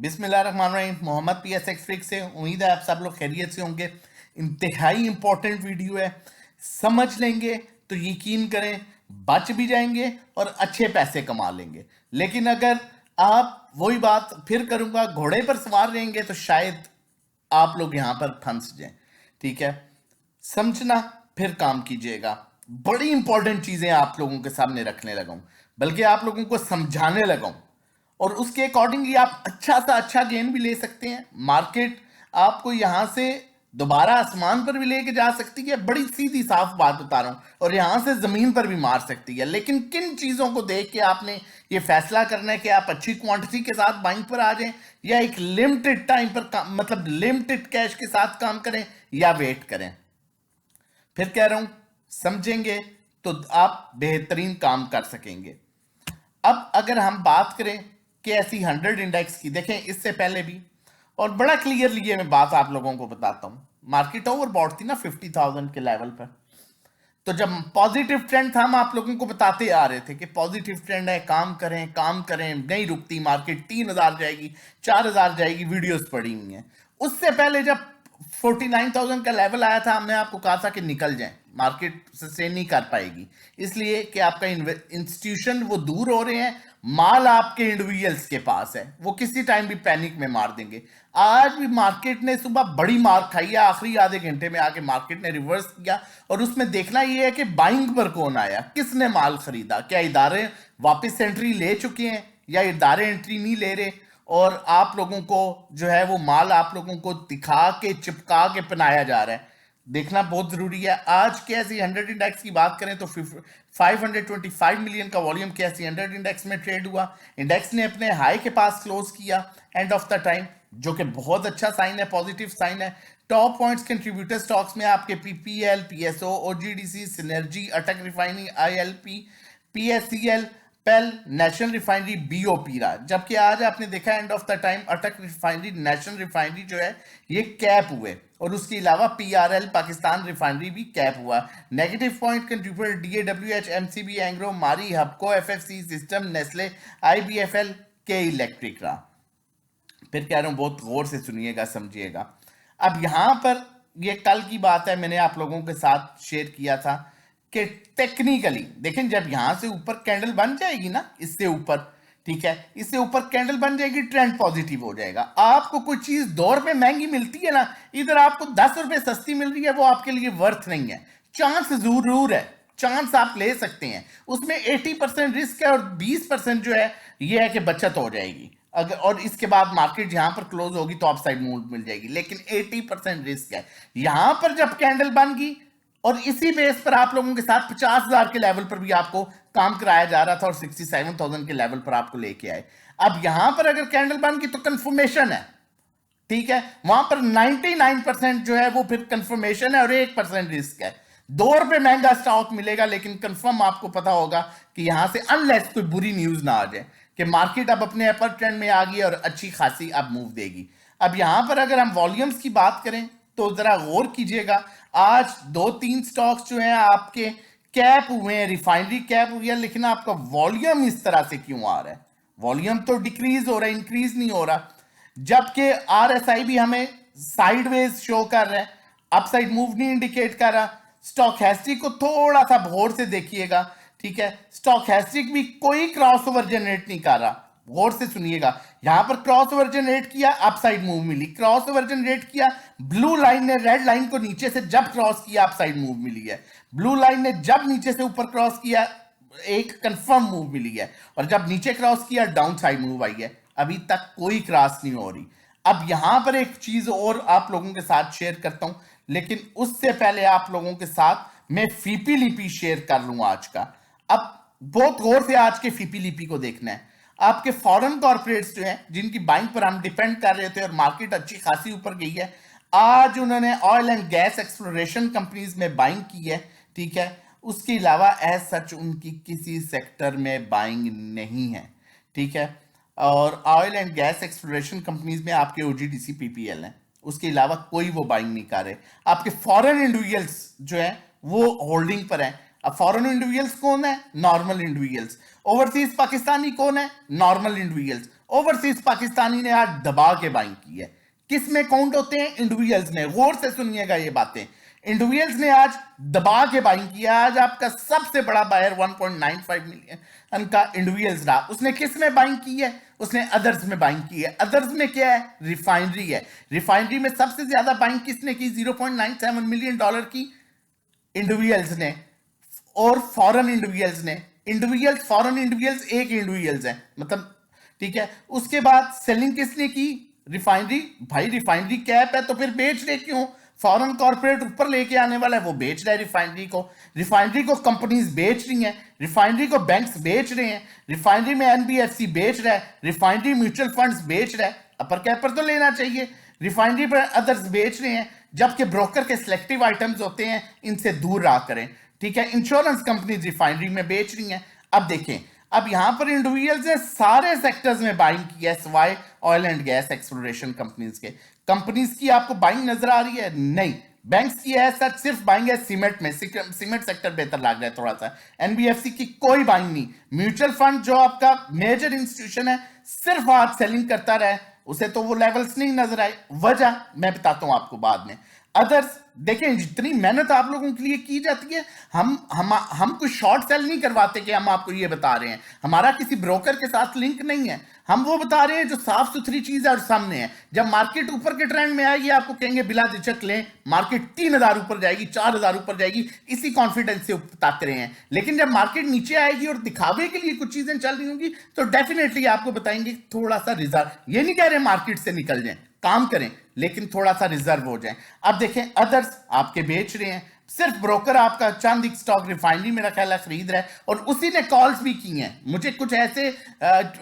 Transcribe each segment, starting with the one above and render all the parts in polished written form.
बिस्मिल्लाहिर्रहमानिर्रहीम। मोहम्मद PSX फ्रिक से उम्मीद है आप सब लोग खैरियत से होंगे। इंतहाई इंपॉर्टेंट वीडियो है, समझ लेंगे तो यकीन करें बच भी जाएंगे और अच्छे पैसे कमा लेंगे। लेकिन अगर आप वही बात फिर करूंगा घोड़े पर सवार रहेंगे तो शायद आप लोग यहां पर फंस जाएं। ठीक है, समझना फिर काम कीजिएगा। बड़ी इंपॉर्टेंट चीजें आप लोगों के सामने रखने लगा हूं, बल्कि आप लोगों को समझाने लगा हूं, और उसके अकॉर्डिंगली आप अच्छा सा अच्छा गेन भी ले सकते हैं। मार्केट आपको यहां से दोबारा आसमान पर भी लेके जा सकती है, बड़ी सीधी साफ बात बता रहा हूं, और यहां से जमीन पर भी मार सकती है। लेकिन किन चीजों को देख के आपने ये फैसला करना है कि आप अच्छी क्वांटिटी के साथ बाइंग पर आ जाएं, या एक लिमिटेड टाइम पर मतलब लिमिटेड कैश के साथ काम करें, या वेट करें। फिर कह रहा हूं, समझेंगे तो आप बेहतरीन काम कर सकेंगे। अब अगर हम बात करें KSE 100 इंडेक्स की, देखें इससे पहले भी और बड़ा क्लियरली ये मैं बात आप लोगों को बताता हूं। मार्केट ओवरबॉट थी ना 50,000 के लेवल पर, तो जब पॉजिटिव ट्रेंड था हम आप लोगों को बताते आ रहे थे कि पॉजिटिव ट्रेंड है, काम करें काम करें, नहीं रुकती मार्केट, 3,000 जाएगी, 4,000 जाएगी, वीडियोस पड़ी हुई हैं। उससे पहले जब 49,000 का लेवल आया था हमने आपको कहा था कि निकल जाएं, मार्केट सस्टेन नहीं कर पाएगी, इसलिए कि आपका इंस्टीट्यूशन वो दूर हो रहे हैं, माल आपके इंडिविजुअल्स के पास है, वो किसी टाइम भी पैनिक में मार देंगे। आज भी मार्केट ने सुबह बड़ी मार खाई है, आखिरी आधे घंटे में आके मार्केट ने रिवर्स किया, और उसमें देखना यह है कि बाइंग पर कौन आया, किसने माल खरीदा, क्या इदारे वापस एंट्री ले चुके हैं या इदारे एंट्री नहीं ले रहे, और आप लोगों को जो है वो माल आप लोगों को दिखा के चिपका के पहनाया जा रहा है, देखना बहुत जरूरी है। आज KSE 100 इंडेक्स की बात करें तो 525 मिलियन का वॉल्यूम KSE 100 इंडेक्स में ट्रेड हुआ। इंडेक्स ने अपने हाई के पास क्लोज किया एंड ऑफ द टाइम, जो कि बहुत अच्छा साइन है, पॉजिटिव साइन है। टॉप पॉइंट्स कंट्रीब्यूटर स्टॉक्स में आपके PPL, PSO, OGDC, सिनर्जी, अटक रिफाइनिंग, ILP, PSCL, पेल, नेशनल रिफाइनरी, BOP रहा। जबकि आज आपने देखा एंड ऑफ द टाइम अटक रिफाइनरी, नेशनल रिफाइनरी जो है ये कैप हुए, और उसके अलावा PRL पाकिस्तान रिफाइनरी भी कैप हुआ। Negative point contributor DAWH, MCB, Engro, मारी, हबको, FFC सिस्टम, नेस्ले, IBFL, के इलेक्ट्रिक रहा। फिर कह रहा हूं बहुत गौर से सुनिएगा, समझिएगा। अब यहां पर ये कल की बात है, मैंने आप लोगों के साथ शेयर किया था कि टेक्निकली देखें, जब यहां से ऊपर कैंडल बन जाएगी ना, इससे ऊपर, ठीक है, इससे ऊपर कैंडल बन जाएगी, ट्रेंड पॉजिटिव हो जाएगा। आपको कोई चीज 2 रुपए महंगी मिलती है ना, इधर आपको 10 रुपए सस्ती मिल रही है, वो आपके लिए वर्थ नहीं है। चांस जरूर है, चांस आप ले सकते हैं, उसमें 80% रिस्क है और 20% जो है ये है कि बचत हो जाएगी। अगर और इसके बाद मार्केट यहां पर क्लोज होगी तो अपसाइड मूव मिल जाएगी, लेकिन 80% रिस्क है। यहां पर जब कैंडल बन गई, और इसी बेस पर आप लोगों के साथ 50,000 के लेवल पर भी आपको काम कराया जा रहा था, और 67,000 के लेवल पर आपको लेके आए। अब यहां पर अगर कैंडल बन गई तो कंफर्मेशन है, ठीक है, वहां पर 99% जो है वो फिर कंफर्मेशन है और 1% रिस्क है। 2 रुपए महंगा स्टॉक मिलेगा, लेकिन कंफर्म आपको पता होगा कि यहां से अनलेस कोई बुरी न्यूज ना आ जाए कि मार्केट अब अपने अपर ट्रेंड में आ गई और अच्छी खासी अब मूव देगी। अब यहां पर अगर हम वॉल्यूम्स की बात करें तो जरा गौर कीजिएगा, आज 2-3 स्टॉक्स जो हैं आपके कैप हुए हैं, रिफाइनरी कैप हुई है, लेकिन आपका वॉल्यूम इस तरह से क्यों आ रहा है? वॉल्यूम तो डिक्रीज हो रहा है, इंक्रीज नहीं हो रहा। जबकि RSI भी हमें साइडवेज शो कर रहा है, अपसाइड मूव नहीं इंडिकेट कर रहा। स्टॉकेस्टिक को थोड़ा सा गौर से देखिएगा, ठीक है, स्टॉकेस्टिक भी कोई क्रॉसओवर जनरेट नहीं कर रहा। गौर से सुनिएगा, यहां पर क्रॉसओवर जनरेट किया, अपसाइड मूव मिली, क्रॉसओवर जनरेट किया, ब्लू लाइन ने रेड लाइन को नीचे से जब क्रॉस किया अपसाइड मूव मिली है, ब्लू लाइन ने जब नीचे से ऊपर क्रॉस किया एक कंफर्म मूव मिली है, और जब नीचे क्रॉस किया डाउन साइड मूव आई है। अभी तक कोई क्रॉस नहीं हो रही। अब यहां पर एक चीज और आप लोगों के साथ शेयर करता हूं, लेकिन उससे पहले आप लोगों के साथ मैं फीपी लिपि शेयर कर लूं आज का। अब बहुत गौर से आज के फीपी लिपि को देखना है। आपके फॉरेन कॉर्पोरेट्स जो हैं, जिनकी बाइंग पर हम डिपेंड कर रहे थे और मार्केट अच्छी खासी ऊपर गई है, आज उन्होंने oil and gas exploration companies में बाइंग की है, ठीक है। उसके अलावा एज सच उनकी किसी सेक्टर में बाइंग नहीं है, ठीक है। और oil and gas exploration companies में आपके OGDC PPL हैं, उसके अलावा कोई वो बाइंग नहीं कर रहे। आपके फॉरेन इंडिविजुअल्स जो है वो होल्डिंग पर हैं। अब फॉरेन इंडिविजुअल्स कौन है? Normal individuals. ओवरसीज पाकिस्तानी कौन है? Normal individuals. ओवरसीज पाकिस्तानी ने आज दबा के बाइंग की है। किस में काउंट होते हैं? इंडिविजुअल्स में। गौर से सुनिएगा ये बातें, इंडिविजुअल्स ने आज दबा के बाइंग किया। आज आपका सबसे बड़ा बायर 1.95 मिलियन का इंडिविजुअल्स रहा। उसने किस में बाइंग की है? उसने अदर्स में बाइंग की है। अदर्स में क्या है? रिफाइनरी है। रिफाइनरी में सबसे ज्यादा बाइंग किसने की? $0.97 मिलियन की इंडिविजुअल्स ने, और फॉरेन इंडिविजुअल्स ने। इंडिविजुअल्स, फॉरेन इंडिविजुअल्स एक इंडिविजुअल्स हैं, मतलब ठीक है। उसके बाद सेलिंग किसने की? रिफाइनरी। भाई रिफाइनरी कैप है तो फिर बेच रहे क्यों? फॉरेन कॉर्पोरेट ऊपर लेके आने वाला है, वो बेच रहा है रिफाइनरी को। रिफाइनरी को कंपनीज बेच रही हैं, रिफाइनरी को बैंक्स बेच रहे हैं, रिफाइनरी में एनबीएफसी बेच रहा है, रिफाइनरी म्यूचुअल फंड्स बेच रहा है। अपर कैप पर तो लेना चाहिए, रिफाइनरी पर अदर्स बेच रहे हैं। जबकि ब्रोकर के सिलेक्टिव आइटम्स होते हैं, इनसे दूर रहा करें, ठीक है। इंश्योरेंस कंपनीज रिफाइनरी में बेच रही हैं। अब देखें, अब यहां पर इंडिविजुअल्स ने सारे सेक्टर्स में बाइंग की है सिवाय oil and gas exploration companies के। कंपनीज की आपको बाइंग नजर आ रही है? नहीं। बैंक्स की है सच सिर्फ बाइंग है सीमेंट में, सीमेंट सेक्टर बेहतर लग रहा है थोड़ा सा। एनबीएफसी की कोई बाइंग नहीं। म्यूचुअल फंड जो आपका मेजर इंस्टीट्यूशन है सिर्फ आज सेलिंग करता रहा, उसे तो वो लेवल्स नहीं नजर आए। वजह मैं बताता हूं आपको बाद में। अदर्स देखें, जितनी मेहनत आप लोगों के लिए की जाती है, हम कुछ शॉर्ट सेल नहीं करवाते कि हम आपको ये बता रहे हैं। हमारा किसी ब्रोकर के साथ लिंक नहीं है, हम वो बता रहे हैं जो साफ सुथरी चीज है और सामने है। जब मार्केट ऊपर के ट्रेंड में आएगी आपको कहेंगे बिला झिझक लें, मार्केट 3000 ऊपर जाएगी, 4000 ऊपर जाएगी, इसी कॉन्फिडेंस से ताक रहे हैं। लेकिन जब मार्केट नीचे आएगी और दिखावे के लिए कुछ चीजें चल रही होंगी तो डेफिनेटली आपको बताएंगे थोड़ा सा रिजर्व। ये नहीं कह रहे मार्केट से निकल जाए, काम करें, लेकिन थोड़ा सा रिजर्व हो जाए। अब देखें, अदर्स आपके बेच रहे हैं, सिर्फ ब्रोकर आपका चंद स्टॉक रिफाइनरी मेरा ख्याल है खरीद रहा है, और उसी ने कॉल्स भी की हैं। मुझे कुछ ऐसे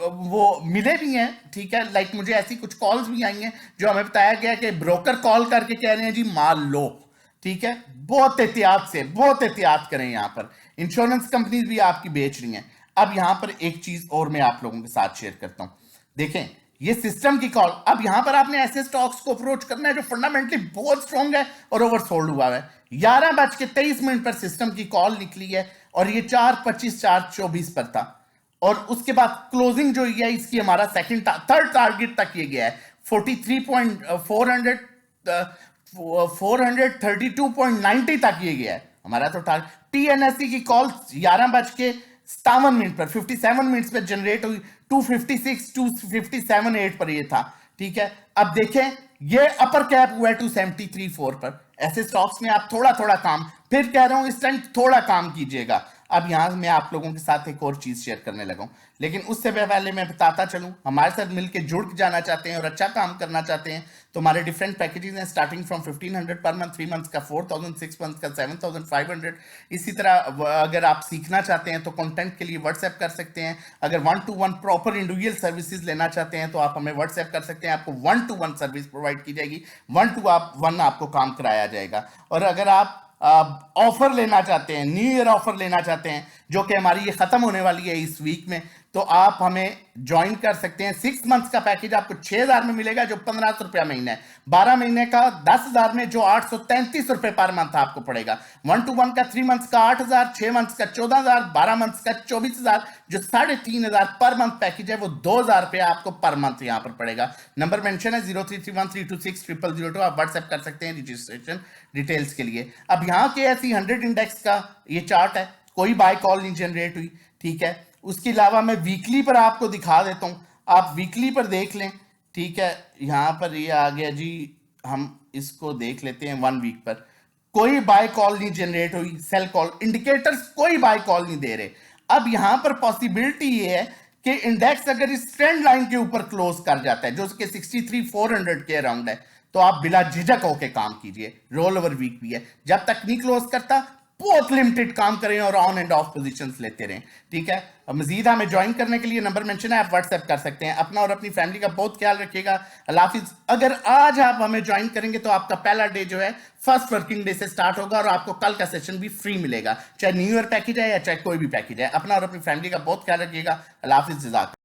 वो मिले भी हैं, ठीक है, लाइक मुझे ऐसी कुछ कॉल्स भी आई हैं जो हमें बताया गया कि ब्रोकर कॉल करके कह रहे हैं जी माल लो, ठीक है। बहुत एहतियात करें। यहां पर इंश्योरेंस कंपनीज भी आपकी बेच रही हैं। अब यहां पर एक चीज और मैं आप लोगों के साथ शेयर करता हूं। देखें, ये सिस्टम की कॉल। अब यहां पर आपने ऐसे स्टॉक्स को अप्रोच करना है जो फंडामेंटली बहुत स्ट्रॉन्ग है और ओवरसोल्ड हुआ है। 11:23 पर सिस्टम की कॉल निकली है और ये 4:25 4:24 पर था, और उसके बाद क्लोजिंग जो है इसकी हमारा थर्ड टारगेट तक ये गया है 432.90 तक ये गया है हमारा तो टारगेट। टीएनएससी की कॉल 11:57 पर 57 मिनट्स पर जनरेट हुई, 256 257.8 पर ये था, ठीक है। अब देखें, ये अपर कैप हुआ है 273.4 पर। ऐसे स्टॉक्स में आप थोड़ा थोड़ा काम, फिर कह रहा हूं इस टाइम थोड़ा काम कीजिएगा। अब यहां मैं आप लोगों के साथ एक और चीज शेयर करने लगा हूं, लेकिन उससे पहले मैं बताता चलूं, हमारे साथ मिलकर जुड़ जाना चाहते हैं और अच्छा काम करना चाहते हैं तो हमारे डिफरेंट पैकेजेस हैं, starting from 1500 per month, 3 months का 4000, 6 मंथ्स का 7500। इसी तरह अगर आप सीखना चाहते हैं तो कंटेंट के लिए व्हाट्सएप कर सकते हैं। अगर 1-to-1 प्रॉपर इंडिविजुअल सर्विसेज लेना चाहते हैं तो आप हमें व्हाट्सएप कर सकते हैं, आपको 1-to-1 सर्विस प्रोवाइड की जाएगी, 1-to-1 आपको काम कराया जाएगा। और अगर आप ऑफर लेना चाहते हैं, न्यू ईयर ऑफर लेना चाहते हैं जो कि हमारी ये खत्म होने वाली है इस वीक में, तो आप हमें ज्वाइन कर सकते हैं। 6 मंथ्स का पैकेज आपको 6000 में मिलेगा जो 1500 रुपया महीना है, 12 महीने का 10,000 में जो 833 रुपए पर मंथ आपको पड़ेगा। 1-to-1 का 3 मंथ्स का 8000, 6 मंथ्स का 14000, 12 मंथ्स का 24000, जो 3500 पर मंथ पैकेज है वो 2000 रुपया आपको पर मंथ यहां पर पड़ेगा। नंबर मेंशन है 0331326002। आप व्हाट्सएप कर सकते हैं रजिस्ट्रेशन डिटेल्स के लिए। अब यहां के ऐसी 100 इंडेक्स का ये चार्ट है, कोई बाय कॉल नहीं जनरेट हुई, ठीक है। उसके अलावा मैं वीकली पर आपको दिखा देता हूं, आप वीकली पर देख लें, ठीक है। यहां पर ये आ गया जी, हम इसको देख लेते हैं 1 वीक पर। कोई बाय कॉल नहीं जनरेट हुई, सेल कॉल इंडिकेटर्स कोई बाय कॉल नहीं दे रहे। अब यहां पर पॉसिबिलिटी ये है कि इंडेक्स अगर इस ट्रेंड लाइन के ऊपर क्लोज कर जाता है जो उसके 63,400 के अराउंड है, तो आप बिला झिझक होके काम कीजिए। रोल ओवर वीक भी है, जब तक नहीं क्लोज करता बहुत लिमिटेड काम करें और ऑन एंड ऑफ पोजीशंस लेते रहें, ठीक है। मजीद हमें ज्वाइन करने के लिए नंबर मेंशन है, आप व्हाट्सएप कर सकते हैं। अपना और अपनी फैमिली का बहुत ख्याल रखिएगा। अल्लाह हाफिज। अगर आज आप हमें ज्वाइन करेंगे तो आपका पहला डे जो है फर्स्ट वर्किंग डे से स्टार्ट होगा और आपको कल का सेशन भी फ्री मिलेगा, चाहे न्यू ईयर पैकेज है या चाहे कोई भी पैकेज है। अपना और अपनी फैमिली का बहुत ख्याल रखिएगा। अल्लाह हाफिज। जज़ाक।